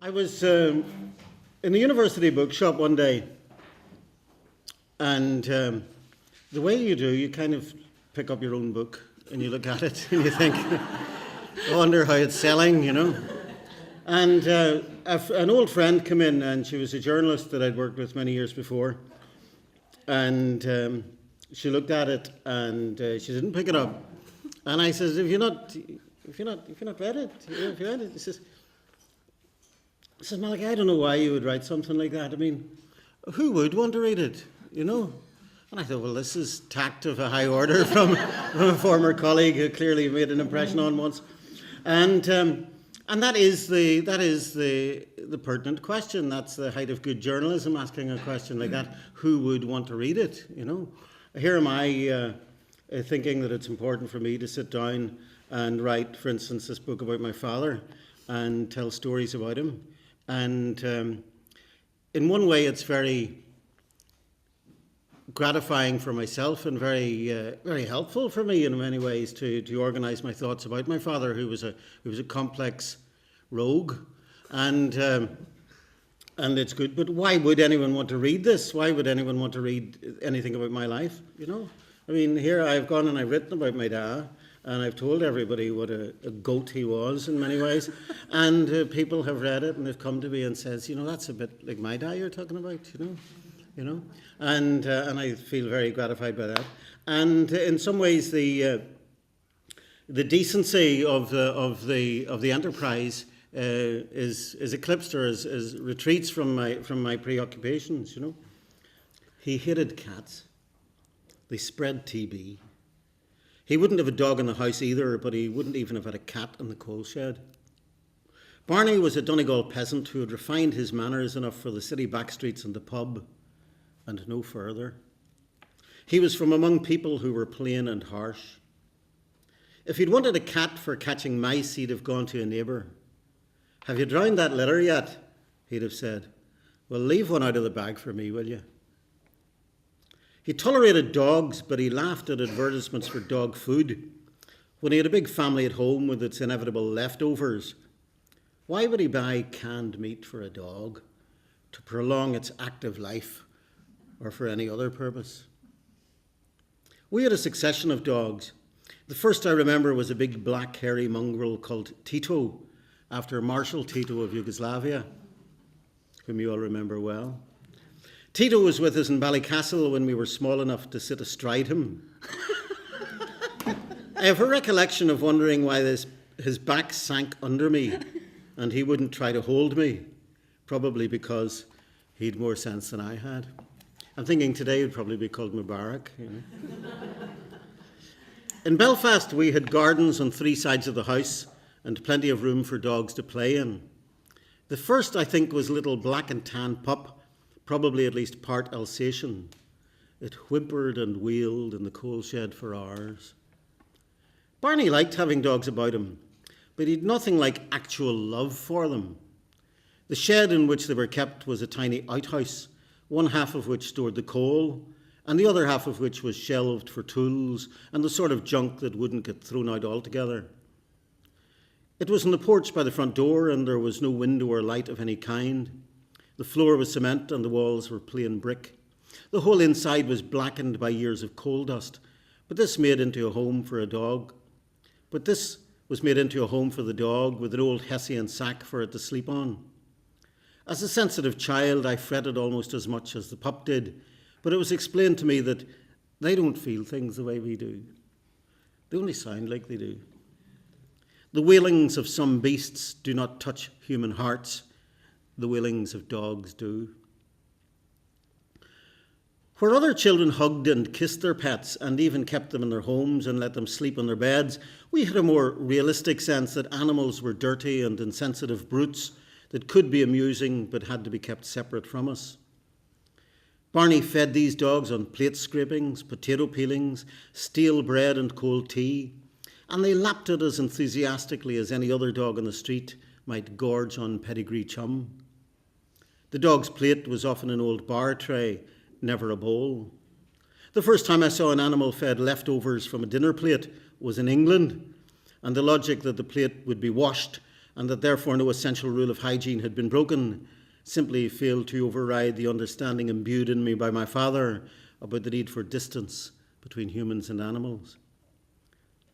I was in the university bookshop one day, and the way you do, you kind of pick up your own book and you look at it and you think, I wonder how it's selling, you know. And an old friend came in, and she was a journalist that I'd worked with many years before, and she looked at it and she didn't pick it up. And I says, if you're not read it, if you read it, he says, Malachi, I don't know why you would write something like that. I mean, who would want to read it, you know? And I thought, well, this is tact of a high order from a former colleague who clearly made an impression on once. And that is the pertinent question. That's the height of good journalism, asking a question like that. Who would want to read it, you know? Here am I thinking that it's important for me to sit down and write, for instance, this book about my father and tell stories about him. And in one way, it's very gratifying for myself and very helpful for me in many ways to organise my thoughts about my father, who was a complex rogue, and it's good. But why would anyone want to read this? Why would anyone want to read anything about my life? You know, I mean, here I've gone and I've written about my dad. And I've told everybody what a goat he was in many ways. And people have read it and they've come to me and says, you know, that's a bit like my dad you're talking about, you know. And I feel very gratified by that. And in some ways, the decency of the enterprise is eclipsed or is retreats from my preoccupations, you know. He hated cats. They spread TB. He wouldn't have a dog in the house either, but he wouldn't even have had a cat in the coal shed. Barney was a Donegal peasant who had refined his manners enough for the city backstreets and the pub, and no further. He was from among people who were plain and harsh. If he'd wanted a cat for catching mice, he'd have gone to a neighbour. Have you drowned that litter yet? He'd have said. Well, leave one out of the bag for me, will you? He tolerated dogs, but he laughed at advertisements for dog food. When he had a big family at home with its inevitable leftovers, why would he buy canned meat for a dog? To prolong its active life or for any other purpose? We had a succession of dogs. The first I remember was a big black hairy mongrel called Tito, after Marshal Tito of Yugoslavia, whom you all remember well. Tito was with us in Ballycastle when we were small enough to sit astride him. I have a recollection of wondering why his back sank under me and he wouldn't try to hold me, probably because he'd more sense than I had. I'm thinking today he'd probably be called Mubarak. You know. In Belfast, we had gardens on three sides of the house and plenty of room for dogs to play in. The first, I think, was a little black and tan pup, probably at least part Alsatian. It whimpered and wailed in the coal shed for hours. Barney liked having dogs about him, but he'd nothing like actual love for them. The shed in which they were kept was a tiny outhouse, one half of which stored the coal, and the other half of which was shelved for tools and the sort of junk that wouldn't get thrown out altogether. It was on the porch by the front door, and there was no window or light of any kind. The floor was cement and the walls were plain brick. The whole inside was blackened by years of coal dust, but this was made into a home for the dog with an old Hessian sack for it to sleep on. As a sensitive child, I fretted almost as much as the pup did, but it was explained to me that they don't feel things the way we do. They only sound like they do. The wailings of some beasts do not touch human hearts. The wailings of dogs do. Where other children hugged and kissed their pets and even kept them in their homes and let them sleep on their beds, we had a more realistic sense that animals were dirty and insensitive brutes that could be amusing but had to be kept separate from us. Barney fed these dogs on plate scrapings, potato peelings, stale bread and cold tea, and they lapped it as enthusiastically as any other dog on the street might gorge on pedigree chum. The dog's plate was often an old bar tray, never a bowl. The first time I saw an animal fed leftovers from a dinner plate was in England, and the logic that the plate would be washed and that therefore no essential rule of hygiene had been broken, simply failed to override the understanding imbued in me by my father about the need for distance between humans and animals.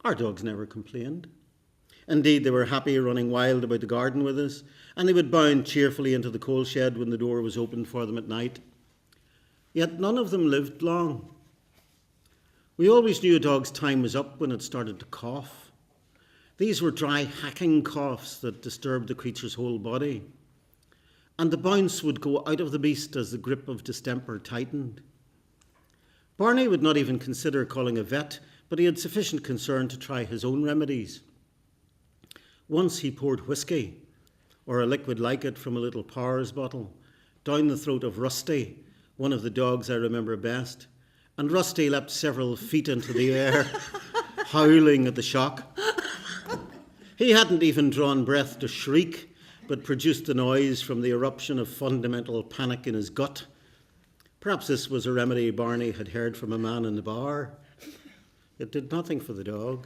Our dogs never complained. Indeed, they were happy running wild about the garden with us, and they would bound cheerfully into the coal shed when the door was opened for them at night. Yet none of them lived long. We always knew a dog's time was up when it started to cough. These were dry, hacking coughs that disturbed the creature's whole body. And the bounce would go out of the beast as the grip of distemper tightened. Barney would not even consider calling a vet, but he had sufficient concern to try his own remedies. Once he poured whiskey, or a liquid like it from a little Powers bottle, down the throat of Rusty, one of the dogs I remember best, and Rusty leapt several feet into the air, howling at the shock. He hadn't even drawn breath to shriek, but produced the noise from the eruption of fundamental panic in his gut. Perhaps this was a remedy Barney had heard from a man in the bar. It did nothing for the dog.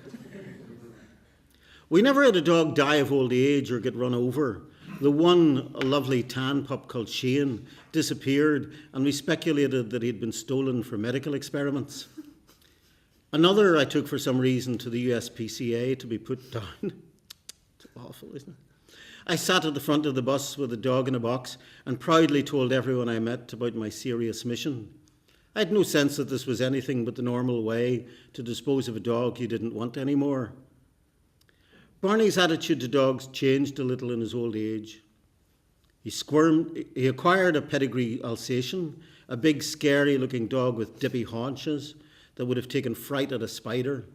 We never had a dog die of old age or get run over. The one, a lovely tan pup called Shane, disappeared, and we speculated that he'd been stolen for medical experiments. Another I took for some reason to the USPCA to be put down. It's awful, isn't it? I sat at the front of the bus with a dog in a box and proudly told everyone I met about my serious mission. I had no sense that this was anything but the normal way to dispose of a dog you didn't want anymore. Barney's attitude to dogs changed a little in his old age. He acquired a pedigree Alsatian, a big, scary-looking dog with dippy haunches that would have taken fright at a spider.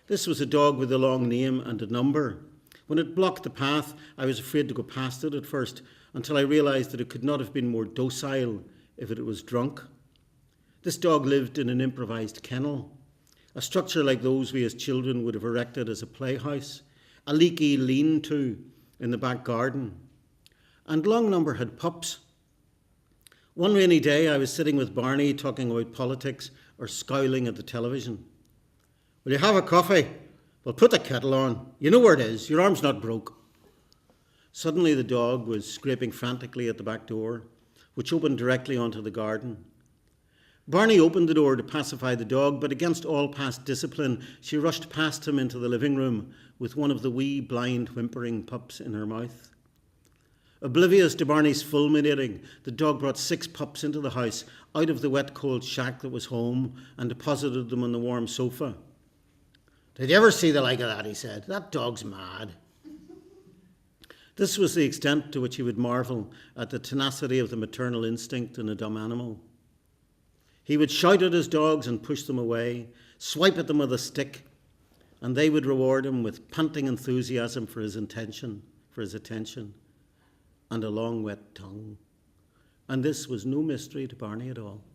This was a dog with a long name and a number. When it blocked the path, I was afraid to go past it at first, until I realised that it could not have been more docile if it was drunk. This dog lived in an improvised kennel, a structure like those we as children would have erected as a playhouse, a leaky lean-to in the back garden. And Long Number had pups. One rainy day, I was sitting with Barney talking about politics or scowling at the television. "Will you have a coffee?" "Well, put the kettle on. You know where it is. Your arm's not broke." Suddenly the dog was scraping frantically at the back door, which opened directly onto the garden. Barney opened the door to pacify the dog, but against all past discipline, she rushed past him into the living room with one of the wee, blind, whimpering pups in her mouth. Oblivious to Barney's fulminating, the dog brought 6 pups into the house, out of the wet, cold shack that was home, and deposited them on the warm sofa. "Did you ever see the like of that?" he said. "That dog's mad." This was the extent to which he would marvel at the tenacity of the maternal instinct in a dumb animal. He would shout at his dogs and push them away, swipe at them with a stick, and they would reward him with panting enthusiasm for his attention, and a long wet tongue. And this was no mystery to Barney at all.